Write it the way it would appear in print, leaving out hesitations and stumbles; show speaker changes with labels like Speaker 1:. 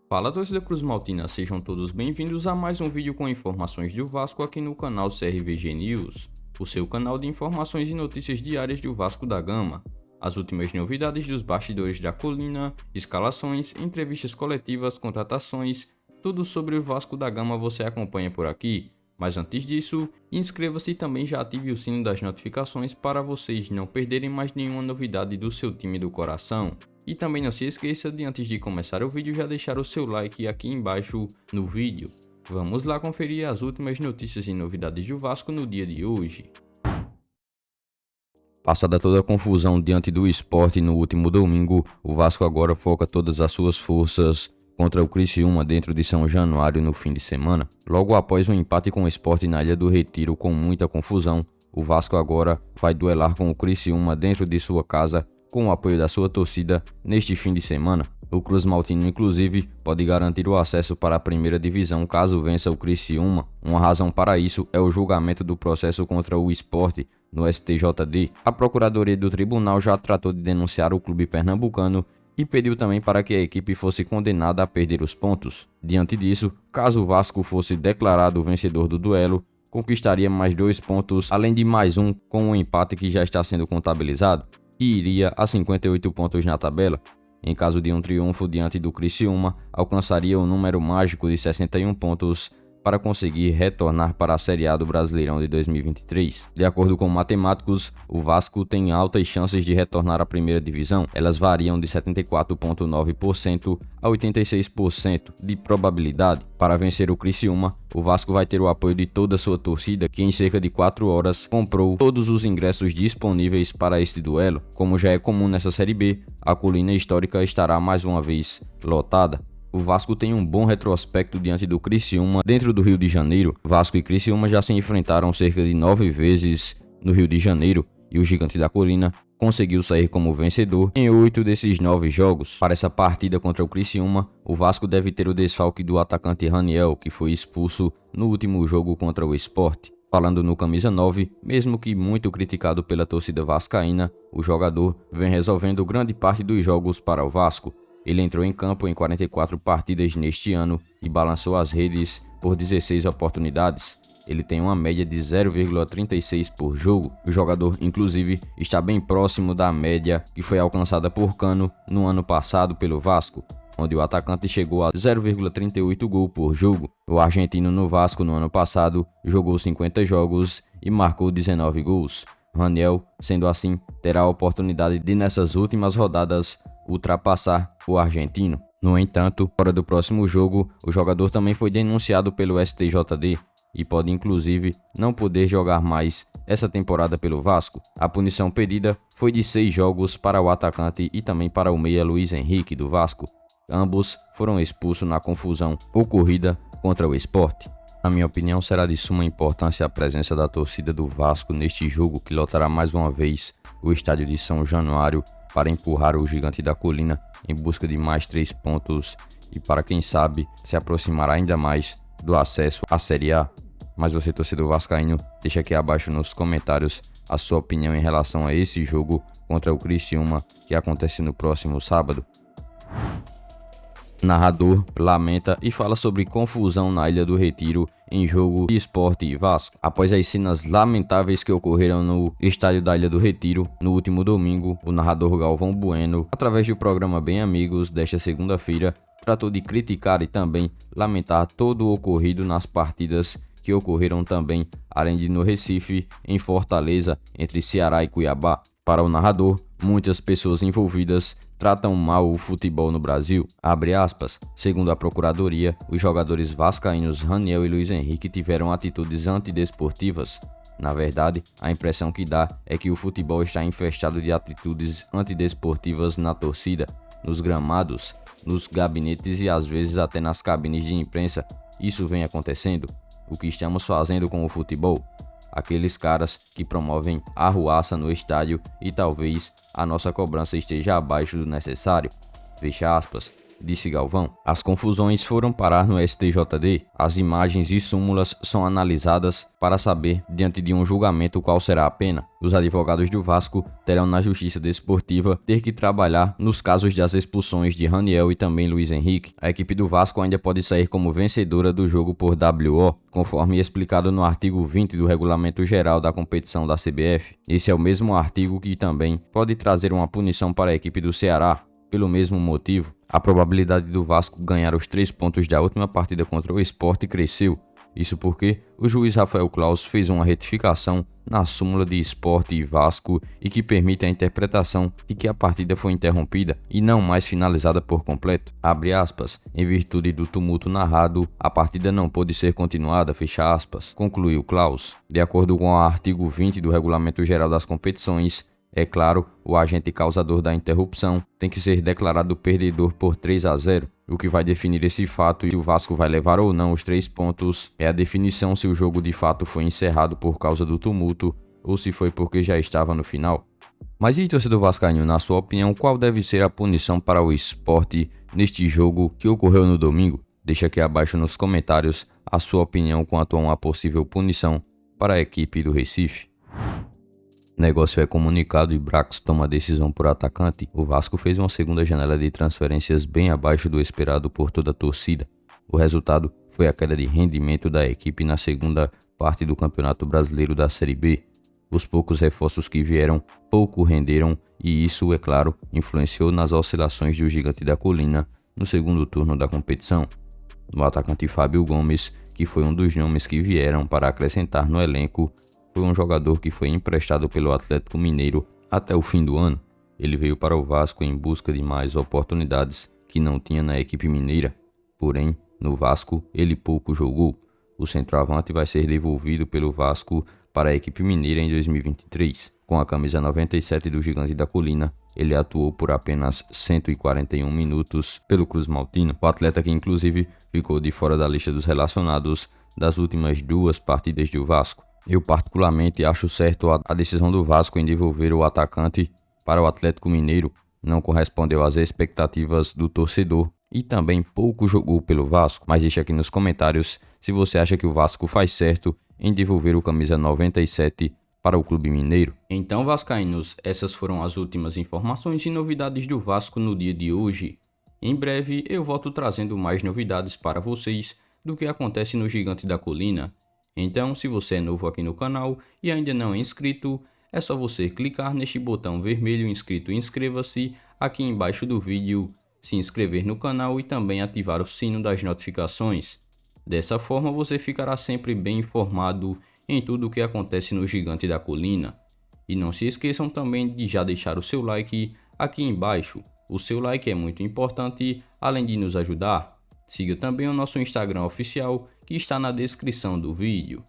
Speaker 1: Fala, torcida Cruz Maltina, sejam todos bem-vindos a mais um vídeo com informações do Vasco aqui no canal CRVG News, o seu canal de informações e notícias diárias do Vasco da Gama. As últimas novidades dos bastidores da colina, escalações, entrevistas coletivas, contratações, tudo sobre o Vasco da Gama você acompanha por aqui. Mas antes disso, inscreva-se e também já ative o sino das notificações para vocês não perderem mais nenhuma novidade do seu time do coração. E também não se esqueça de, antes de começar o vídeo, já deixar o seu like aqui embaixo no vídeo. Vamos lá conferir as últimas notícias e novidades do Vasco no dia de hoje. Passada toda a confusão diante do Sport no último domingo, o Vasco agora foca todas as suas forças contra o Criciúma dentro de São Januário no fim de semana. Logo após um empate com o Sport na Ilha do Retiro com muita confusão, o Vasco agora vai duelar com o Criciúma dentro de sua casa com o apoio da sua torcida neste fim de semana. O Cruz Maltino inclusive pode garantir o acesso para a primeira divisão caso vença o Criciúma. Uma razão para isso é o julgamento do processo contra o Sport no STJD. A Procuradoria do Tribunal já tratou de denunciar o clube pernambucano e pediu também para que a equipe fosse condenada a perder os pontos. Diante disso, caso o Vasco fosse declarado vencedor do duelo, conquistaria mais 2 pontos, além de mais um com o empate que já está sendo contabilizado, e iria a 58 pontos na tabela. Em caso de um triunfo diante do Criciúma, alcançaria o número mágico de 61 pontos para conseguir retornar para a Série A do Brasileirão de 2023. De acordo com matemáticos, o Vasco tem altas chances de retornar à primeira divisão. Elas variam de 74,9% a 86% de probabilidade. Para vencer o Criciúma, o Vasco vai ter o apoio de toda a sua torcida, que em cerca de 4 horas comprou todos os ingressos disponíveis para este duelo. Como já é comum nessa Série B, a colina histórica estará mais uma vez lotada. O Vasco tem um bom retrospecto diante do Criciúma dentro do Rio de Janeiro. Vasco e Criciúma já se enfrentaram cerca de 9 vezes no Rio de Janeiro e o Gigante da Colina conseguiu sair como vencedor em 8 desses 9 jogos. Para essa partida contra o Criciúma, o Vasco deve ter o desfalque do atacante Raniel, que foi expulso no último jogo contra o Sport. Falando no camisa 9, mesmo que muito criticado pela torcida vascaína, o jogador vem resolvendo grande parte dos jogos para o Vasco. Ele entrou em campo em 44 partidas neste ano e balançou as redes por 16 oportunidades. Ele tem uma média de 0,36 por jogo. O jogador, inclusive, está bem próximo da média que foi alcançada por Cano no ano passado pelo Vasco, onde o atacante chegou a 0,38 gol por jogo. O argentino no Vasco no ano passado jogou 50 jogos e marcou 19 gols. Raniel, sendo assim, terá a oportunidade de nessas últimas rodadas ultrapassar o argentino. No entanto, fora do próximo jogo, o jogador também foi denunciado pelo STJD e pode inclusive não poder jogar mais essa temporada pelo Vasco. A punição pedida foi de 6 jogos para o atacante e também para o meia Luiz Henrique do Vasco. Ambos foram expulsos na confusão ocorrida contra o Sport. Na minha opinião, será de suma importância a presença da torcida do Vasco neste jogo que lotará mais uma vez o estádio de São Januário para empurrar o Gigante da Colina em busca de mais 3 pontos e para, quem sabe, se aproximar ainda mais do acesso à Série A. Mas você, torcedor vascaíno, deixa aqui abaixo nos comentários a sua opinião em relação a esse jogo contra o Criciúma que acontece no próximo sábado. Narrador lamenta e fala sobre confusão na Ilha do Retiro em jogo de Sport e Vasco. Após as cenas lamentáveis que ocorreram no estádio da Ilha do Retiro no último domingo, o narrador Galvão Bueno, através do programa Bem Amigos desta segunda-feira, tratou de criticar e também lamentar todo o ocorrido nas partidas que ocorreram também, além de no Recife, em Fortaleza, entre Ceará e Cuiabá. Para o narrador, muitas pessoas envolvidas tratam mal o futebol no Brasil. Abre aspas. Segundo a Procuradoria, os jogadores vascaínos Raniel e Luiz Henrique tiveram atitudes antidesportivas. Na verdade, a impressão que dá é que o futebol está infestado de atitudes antidesportivas na torcida, nos gramados, nos gabinetes e às vezes até nas cabines de imprensa. Isso vem acontecendo. O que estamos fazendo com o futebol? Aqueles caras que promovem arruaça no estádio e talvez a nossa cobrança esteja abaixo do necessário. Fecha aspas. disse Galvão. As confusões foram parar no STJD. As imagens e súmulas são analisadas para saber, diante de um julgamento, qual será a pena. Os advogados do Vasco terão na Justiça Desportiva ter que trabalhar nos casos das expulsões de Raniel e também Luiz Henrique. A equipe do Vasco ainda pode sair como vencedora do jogo por WO, conforme explicado no artigo 20 do Regulamento Geral da competição da CBF. Esse é o mesmo artigo que também pode trazer uma punição para a equipe do Ceará. Pelo mesmo motivo, a probabilidade do Vasco ganhar os 3 pontos da última partida contra o Sport cresceu. Isso porque o juiz Rafael Claus fez uma retificação na súmula de Sport e Vasco e que permite a interpretação de que a partida foi interrompida e não mais finalizada por completo. Abre aspas, em virtude do tumulto narrado, a partida não pôde ser continuada, fecha aspas, concluiu Claus. De acordo com o artigo 20 do Regulamento Geral das Competições, é claro, o agente causador da interrupção tem que ser declarado perdedor por 3-0. O que vai definir esse fato e se o Vasco vai levar ou não os 3 pontos é a definição se o jogo de fato foi encerrado por causa do tumulto ou se foi porque já estava no final. Mas e torcedor vascaíno, na sua opinião, qual deve ser a punição para o Sport neste jogo que ocorreu no domingo? Deixa aqui abaixo nos comentários a sua opinião quanto a uma possível punição para a equipe do Recife. Negócio é comunicado e Brax toma decisão por atacante. O Vasco fez uma segunda janela de transferências bem abaixo do esperado por toda a torcida. O resultado foi a queda de rendimento da equipe na segunda parte do Campeonato Brasileiro da Série B. Os poucos reforços que vieram pouco renderam e isso, é claro, influenciou nas oscilações do Gigante da Colina no segundo turno da competição. O atacante Fábio Gomes, que foi um dos nomes que vieram para acrescentar no elenco, foi um jogador que foi emprestado pelo Atlético Mineiro até o fim do ano. Ele veio para o Vasco em busca de mais oportunidades que não tinha na equipe mineira. Porém, no Vasco, ele pouco jogou. O centroavante vai ser devolvido pelo Vasco para a equipe mineira em 2023. Com a camisa 97 do Gigante da Colina, ele atuou por apenas 141 minutos pelo Cruz Maltino. O atleta que inclusive ficou de fora da lista dos relacionados das últimas 2 partidas do Vasco. Eu particularmente acho certo a decisão do Vasco em devolver o atacante para o Atlético Mineiro. Não correspondeu às expectativas do torcedor e também pouco jogou pelo Vasco. Mas deixa aqui nos comentários se você acha que o Vasco faz certo em devolver o camisa 97 para o clube mineiro. Então, vascaínos, essas foram as últimas informações e novidades do Vasco no dia de hoje. Em breve eu volto trazendo mais novidades para vocês do que acontece no Gigante da Colina. Então, se você é novo aqui no canal e ainda não é inscrito, é só você clicar neste botão vermelho inscrito e inscreva-se aqui embaixo do vídeo, se inscrever no canal e também ativar o sino das notificações. Dessa forma você ficará sempre bem informado em tudo o que acontece no Gigante da Colina. E não se esqueçam também de já deixar o seu like aqui embaixo. O seu like é muito importante, além de nos ajudar. Siga também o nosso Instagram oficial, que está na descrição do vídeo.